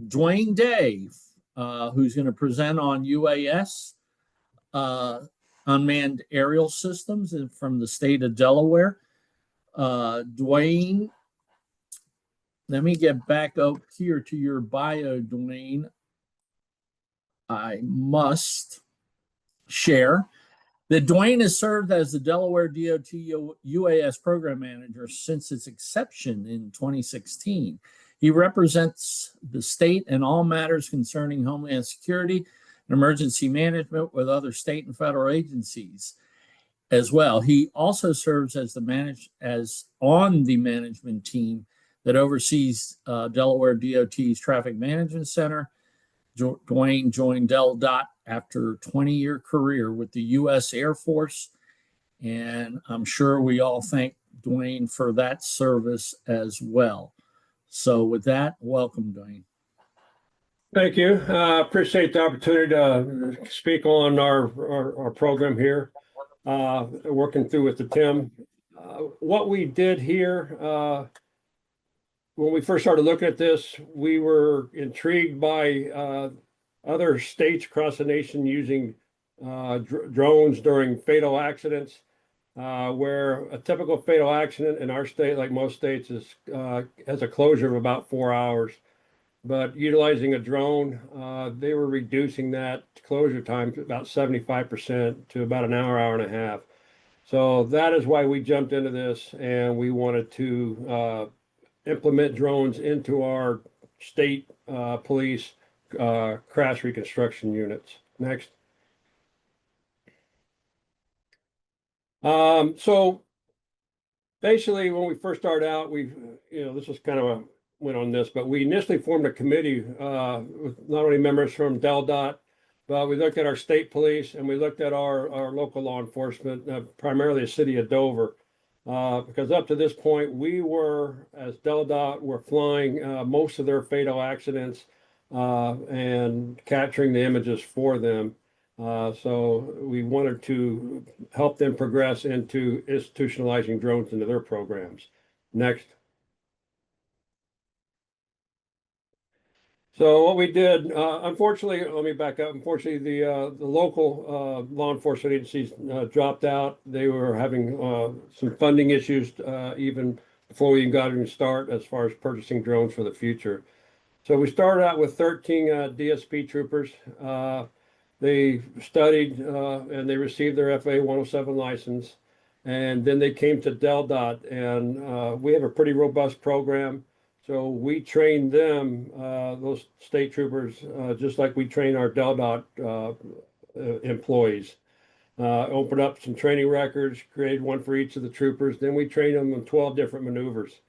Dwayne Day, who's going to present on UAS, unmanned aerial systems from the state of Delaware. Dwayne, let me get back up here to your bio, Dwayne. I must share that Dwayne has served as the Delaware DOT UAS program manager since its inception in 2016. He represents the state in all matters concerning Homeland Security and emergency management with other state and federal agencies as well. He also serves as on the management team that oversees Delaware DOT's Traffic Management Center. Dwayne joined DelDOT after a 20-year career with the U.S. Air Force, and I'm sure we all thank Dwayne for that service as well. So with that, welcome, Dwayne. Thank you. Appreciate the opportunity to speak on our program here, working through with the TIM. What we did here, when we first started looking at this, we were intrigued by other states across the nation using drones during fatal accidents, where a typical fatal accident in our state, like most states, has a closure of about 4 hours. But utilizing a drone, they were reducing that closure time to about 75% to about an hour, hour and a half. So that is why we jumped into this, and we wanted to implement drones into our state police crash reconstruction units. Next. So basically, when we first started out, this was kind of went on this, but we initially formed a committee with not only members from DelDOT, but we looked at our state police and we looked at our local law enforcement, primarily the city of Dover. Because up to this point, we were, as DelDOT, were flying most of their fatal accidents and capturing the images for them. So we wanted to help them progress into institutionalizing drones into their programs. Next. So what we did, unfortunately, let me back up. Unfortunately, the local law enforcement agencies dropped out. They were having some funding issues even before we even got even start as far as purchasing drones for the future. So we started out with 13 DSP troopers. They studied and they received their FAA 107 license. And then they came to DelDOT, and we have a pretty robust program. So we trained them, those state troopers, just like we train our DelDOT employees. Opened up some training records, created one for each of the troopers. Then we trained them on 12 different maneuvers.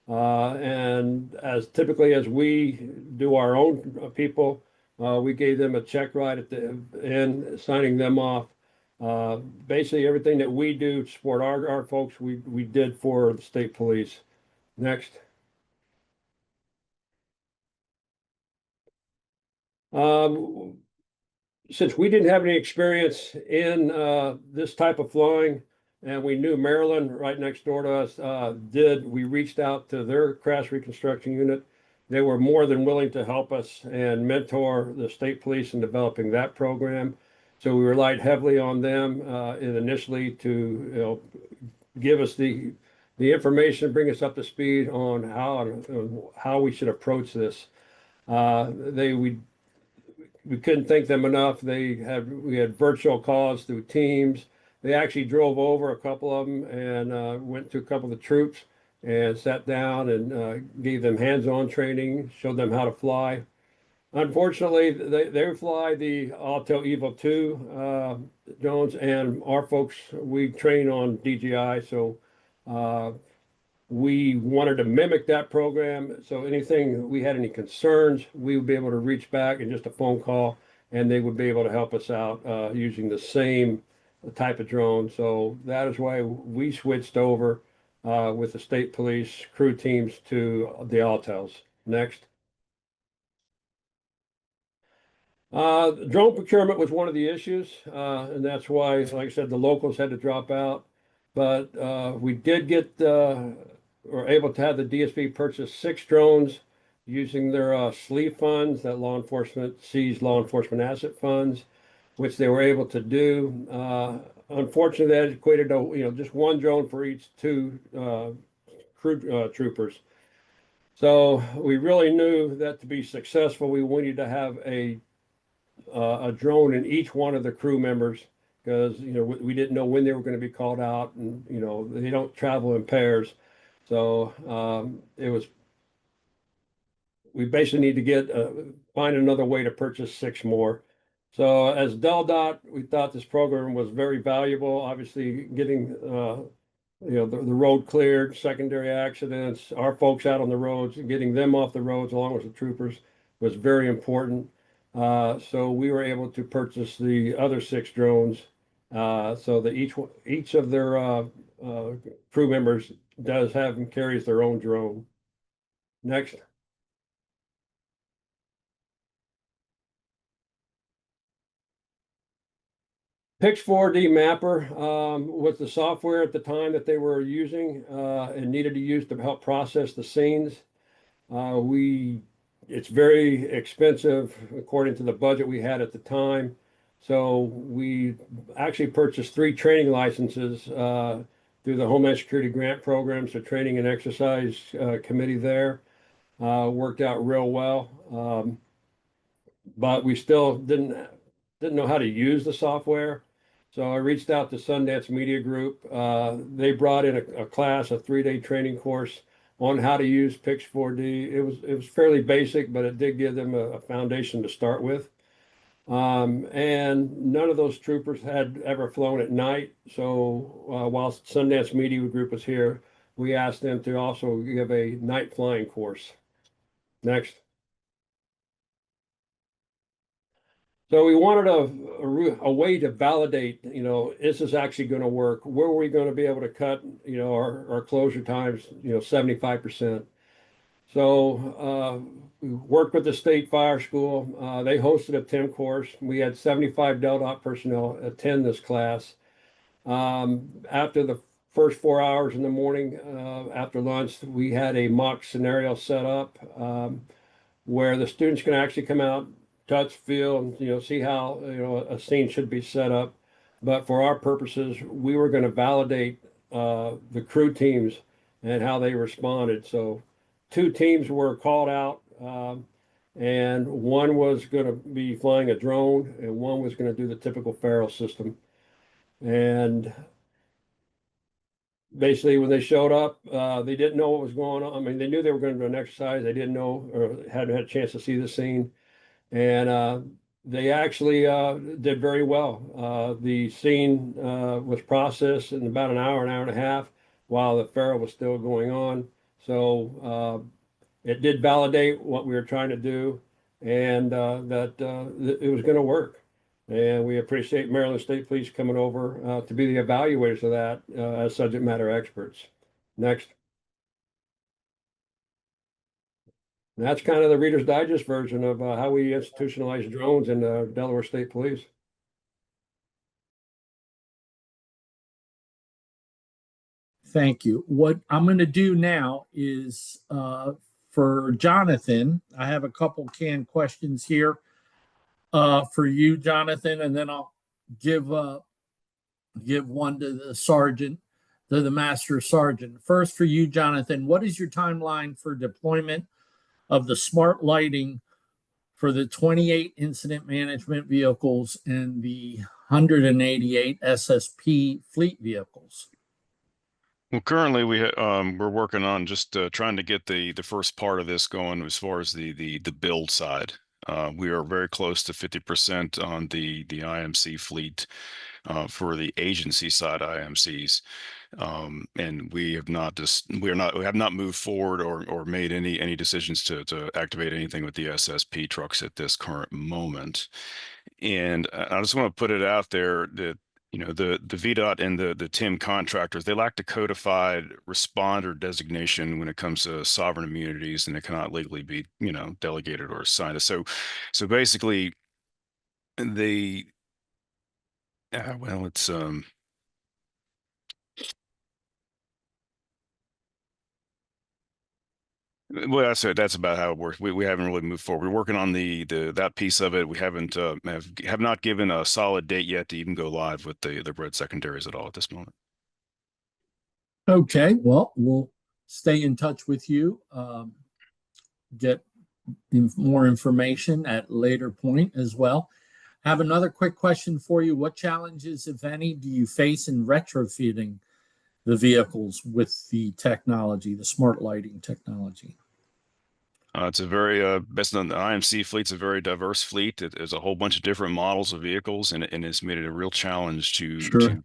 And as typically as we do our own people, we gave them a check ride at the end, signing them off. Basically everything that we do to support our folks, we did for the state police. Next. Since we didn't have any experience in this type of flying, and we knew Maryland right next door to us we reached out to their crash reconstruction unit. They were more than willing to help us and mentor the state police in developing that program. So we relied heavily on them initially to give us the information, bring us up to speed on how we should approach this. We couldn't thank them enough. We had virtual calls through Teams. They actually drove over a couple of them and went to a couple of the troops and sat down and gave them hands-on training, showed them how to fly. Unfortunately, they fly the Alto Evo 2 drones, and our folks, we train on DJI, so we wanted to mimic that program. So anything we had any concerns, we would be able to reach back and just a phone call, and they would be able to help us out using the same type of drone. So that is why we switched over with the state police crew teams to the Altos. Next. Drone procurement was one of the issues, and that's why, like I said, the locals had to drop out. But we did get, were able to have the DSP purchase 6 drones using their sleeve funds that law enforcement seized law enforcement asset funds, which they were able to do. Unfortunately, that equated to just one drone for each two crew troopers. So we really knew that to be successful, we needed to have a drone in each one of the crew members because we didn't know when they were going to be called out, and they don't travel in pairs. So we basically need to find another way to purchase 6 more. So as DelDOT, we thought this program was very valuable. Obviously, getting the road cleared, secondary accidents, our folks out on the roads, getting them off the roads along with the troopers was very important. So we were able to purchase the other 6 drones, so that each of their crew members does have and carries their own drone. Next. Pix 4D Mapper was the software at the time that they were using and needed to use to help process the scenes. It's very expensive according to the budget we had at the time. So we actually purchased 3 training licenses through the Homeland Security Grant Program. So training and exercise committee there worked out real well. But we still didn't know how to use the software. So I reached out to Sundance Media Group. They brought in a class, a 3-day training course on how to use Pix 4D. It was fairly basic, but it did give them a foundation to start with. And none of those troopers had ever flown at night. So while Sundance Media Group was here, we asked them to also give a night flying course. Next. So we wanted a way to validate, is this actually going to work? Where are we going to be able to cut, our closure times, 75%? So we worked with the state fire school. They hosted a TIM course. We had 75 DelDOT personnel attend this class. After the first 4 hours in the morning, after lunch, we had a mock scenario set up where the students can actually come out, touch, feel, see how a scene should be set up. But for our purposes, we were going to validate the crew teams and how they responded. So 2 teams were called out, and one was going to be flying a drone, and one was going to do the typical Faro system. And basically, when they showed up, they didn't know what was going on. I mean, they knew they were going to do an exercise. They didn't know or hadn't had a chance to see the scene. And they actually did very well. The scene was processed in about an hour and a half while the Faro was still going on. So it did validate what we were trying to do, and that it was going to work. And we appreciate Maryland State Police coming over to be the evaluators of that as subject matter experts. Next. And that's kind of the Reader's Digest version of how we institutionalize drones in Delaware State Police. Thank you. What I'm going to do now is for Jonathan, I have a couple canned questions here for you, Jonathan, and then I'll give one to the sergeant, to the master sergeant. First, for you, Jonathan, what is your timeline for deployment of the smart lighting for the 28 incident management vehicles and the 188 SSP fleet vehicles? Well, currently we're working on just trying to get the first part of this going as far as the build side. We are very close to 50% on the IMC fleet for the agency side IMCs, and we have not moved forward or made any decisions to activate anything with the SSP trucks at this current moment. And I just want to put it out there that the VDOT and the TIM contractors, they lack the codified responder designation when it comes to sovereign immunities, and it cannot legally be delegated or assigned. So basically they well, it's Well, that's about how it works. We haven't really moved forward. We're working on the that piece of it. We haven't have not given a solid date yet to even go live with the red secondaries at all at this moment. Okay, well, we'll stay in touch with you, get more information at a later point as well. I have another quick question for you. What challenges, if any, do you face in retrofitting the vehicles with the technology, the smart lighting technology? It's a very based on the IMC fleet's a very diverse fleet. There's a whole bunch of different models of vehicles, and it's made it a real challenge to Sure.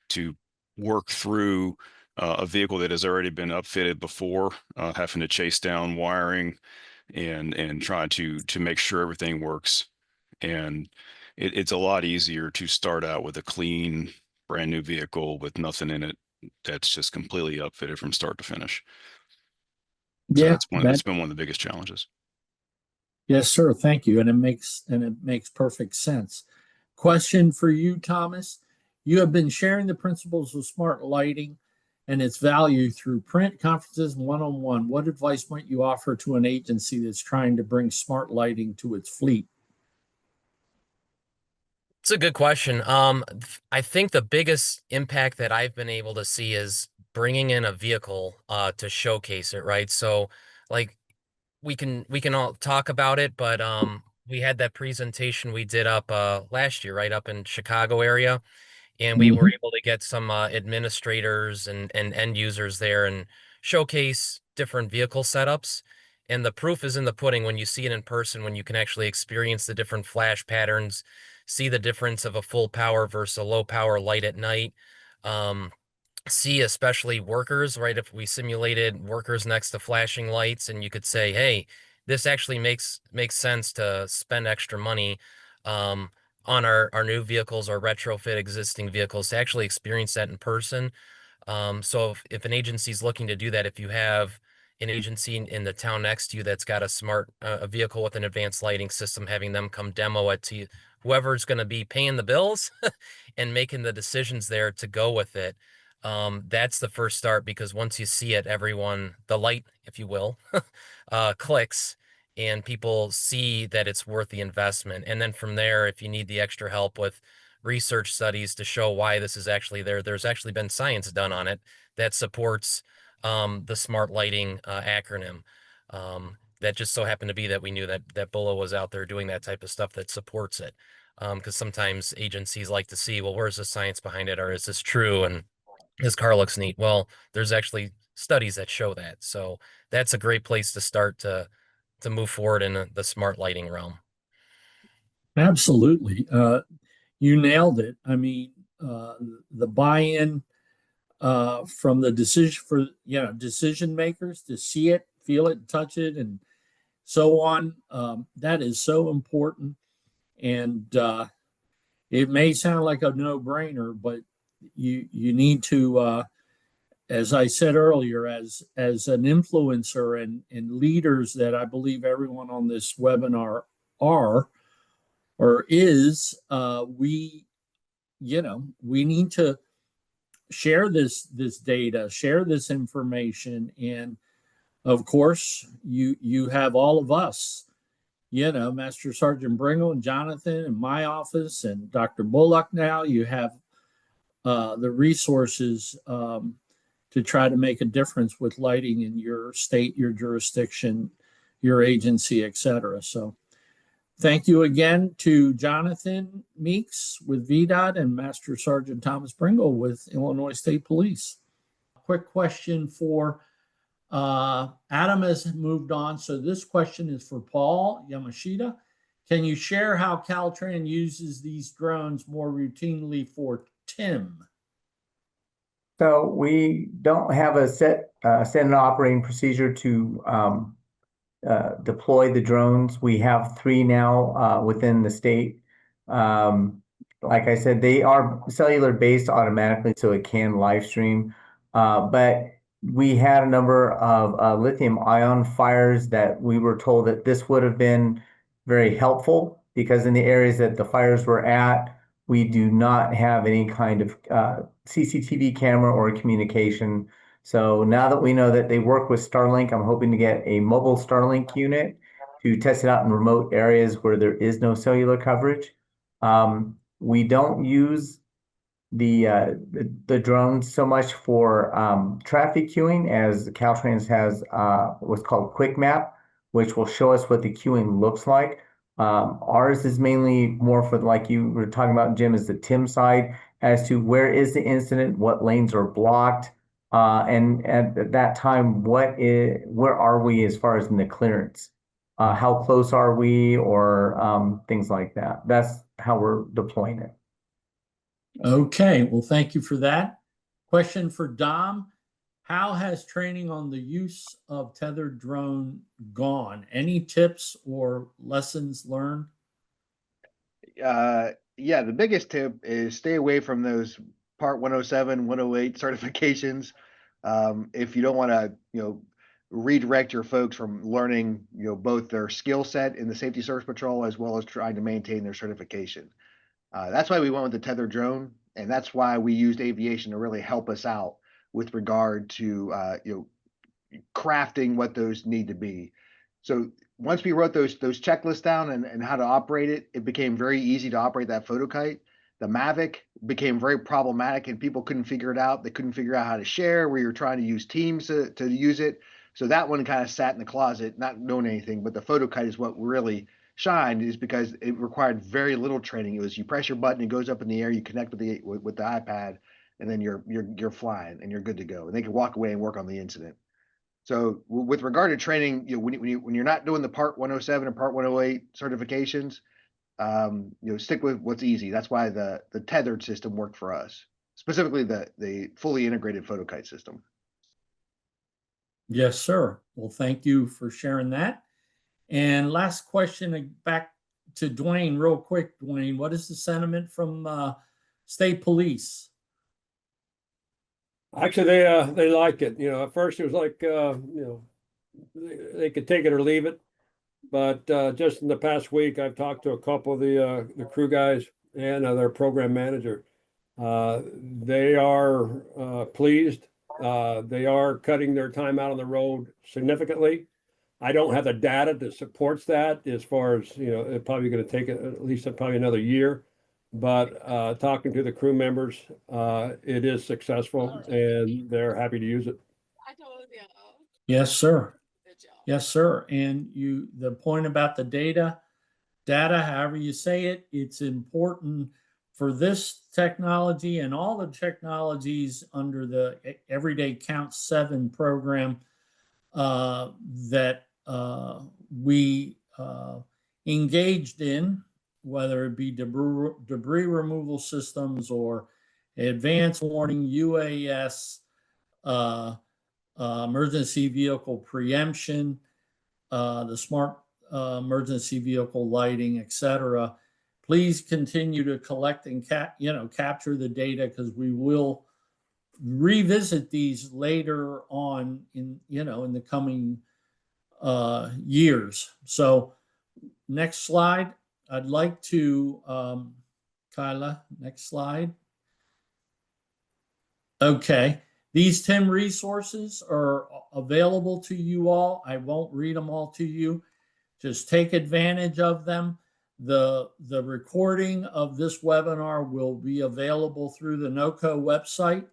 to work through a vehicle that has already been upfitted before, having to chase down wiring and try to make sure everything works. And it's a lot easier to start out with a clean, brand new vehicle with nothing in it that's just completely upfitted from start to finish. So Yeah, that's been one of the biggest challenges. yes, sir. Thank you. And it makes perfect sense. Question for you, Thomas. You have been sharing the principles of smart lighting and its value through print, conferences, and one-on-one. What advice might you offer to an agency that's trying to bring smart lighting to its fleet? It's a good question. I think the biggest impact that I've been able to see is bringing in a vehicle to showcase it, right? So, like we can all talk about it, but we had that presentation we did up last year, right up in Chicago area, and we were Mhm. able to get some administrators and end users there and showcase different vehicle setups. And the proof is in the pudding when you see it in person, when you can actually experience the different flash patterns, see the difference of a full power versus a low power light at night. Um, See especially workers, right? If we simulated workers next to flashing lights and you could say, hey, this actually makes sense to spend extra money um, on our new vehicles or retrofit existing vehicles to actually experience that in person. So if an agency is looking to do that, if you have an agency in the town next to you that's got a smart a vehicle with an advanced lighting system, having them come demo it to you, whoever's going to be paying the bills and making the decisions there to go with it. That's the first start because once you see it, everyone, the light, if you will, clicks and people see that it's worth the investment. And then from there, if you need the extra help with research studies to show why this is actually there, there's actually been science done on it that supports the smart lighting acronym. That just so happened to be that we knew that Bulla was out there doing that type of stuff that supports it. Because sometimes agencies like to see, well, where's the science behind it, or is this true? And his car looks neat. Well, there's actually studies that show that. So that's a great place to start to move forward in the smart lighting realm. Absolutely. You nailed it. I mean, the buy-in from the decision makers to see it, feel it, touch it, and so on. That is so important. And it may sound like a no-brainer, but you need to, as I said earlier, as an influencer and leaders that I believe everyone on this webinar are or is, we need to share this data, share this information, and of course, you have all of us, Master Sergeant Brengel and Jonathan in my office and Dr. Bullock now. You have the resources to try to make a difference with lighting in your state, your jurisdiction, your agency, etc. So thank you again to Jonathan Meeks with VDOT and Master Sergeant Thomas Brengel with Illinois State Police. Quick question for Adam has moved on. So this question is for Paul Yamashita. Can you share how Caltrans uses these drones more routinely for Tim? So we don't have a set and operating procedure to deploy the drones. We have 3 now within the state. Like I said, they are cellular based automatically, so it can live stream. But we had a number of lithium ion fires that we were told that this would have been very helpful because in the areas that the fires were at, we do not have any kind of CCTV camera or communication. So now that we know that they work with Starlink, I'm hoping to get a mobile Starlink unit to test it out in remote areas where there is no cellular coverage. We don't use the drones so much for traffic queuing, as Caltrans has what's called Quick Map, which will show us what the queuing looks like. Ours is mainly more for, like you were talking about, Jim, is the TIM side, as to where is the incident, what lanes are blocked, and at that time, where are we as far as in the clearance? How close are we, or things like that. That's how we're deploying it. Okay, well, thank you for that. Question for Dom. How has training on the use of tethered drone gone? Any tips or lessons learned? Yeah, the biggest tip is stay away from those Part 107, 108 certifications. If you don't want to, redirect your folks from learning, both their skill set in the Safety Service Patrol as well as trying to maintain their certification. That's why we went with the tethered drone, and that's why we used aviation to really help us out with regard to crafting what those need to be. So once we wrote those checklists down and how to operate it, it became very easy to operate that photokite. The Mavic became very problematic and people couldn't figure it out. They couldn't figure out how to share. We were trying to use Teams to use it. So that one kind of sat in the closet, not knowing anything, but the photokite is what really shined, is because it required very little training. It was, you press your button, it goes up in the air, you connect with the iPad, and then you're flying and you're good to go. And they can walk away and work on the incident. So with regard to training, when you're not doing the Part 107 or Part 108 certifications, stick with what's easy. That's why the tethered system worked for us, specifically the fully integrated photokite system. Yes, sir. Well, thank you for sharing that. And last question, back to Dwayne real quick. Dwayne, what is the sentiment from state police? Actually, they like it. At first it was like, they could take it or leave it. But just in the past week, I've talked to a couple of the crew guys and their program manager. They are pleased. They are cutting their time out on the road significantly. I don't have the data that supports that, as far as, it's probably going to take at least probably another year. But talking to the crew members, it is successful and they're happy to use it. Yes, sir. Yes, sir. And the point about the data, however you say it, it's important for this technology and all the technologies under the Everyday Count 7 program that we engaged in, whether it be debris removal systems or advanced warning, UAS, emergency vehicle preemption, the smart emergency vehicle lighting, etc. Please continue to collect and capture the data, because we will revisit these later on in the coming years. So next slide. I'd like to Kyla, next slide. Okay. These 10 resources are available to you all. I won't read them all to you. Just take advantage of them. The recording of this webinar will be available through the NOCO website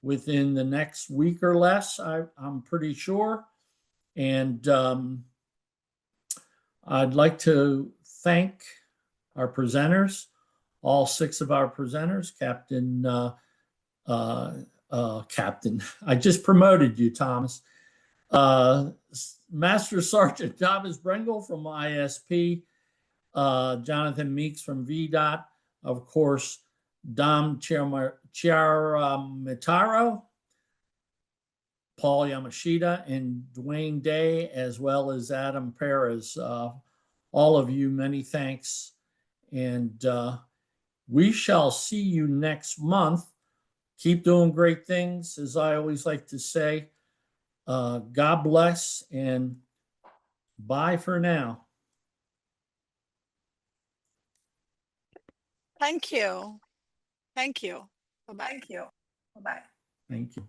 within the next week or less, I'm pretty sure. And I'd like to thank our presenters, all 6 of our presenters, Captain, I just promoted you, Thomas. Master Sergeant Thomas Brengel from ISP, Jonathan Meeks from VDOT, of course, Dom Ciaramitaro, Paul Yamashita, and Dwayne Day, as well as Adam Perez. All of you, many thanks. And we shall see you next month. Keep doing great things, as I always like to say. God bless, and bye for now. Thank you. Thank you. Bye-bye. Thank you.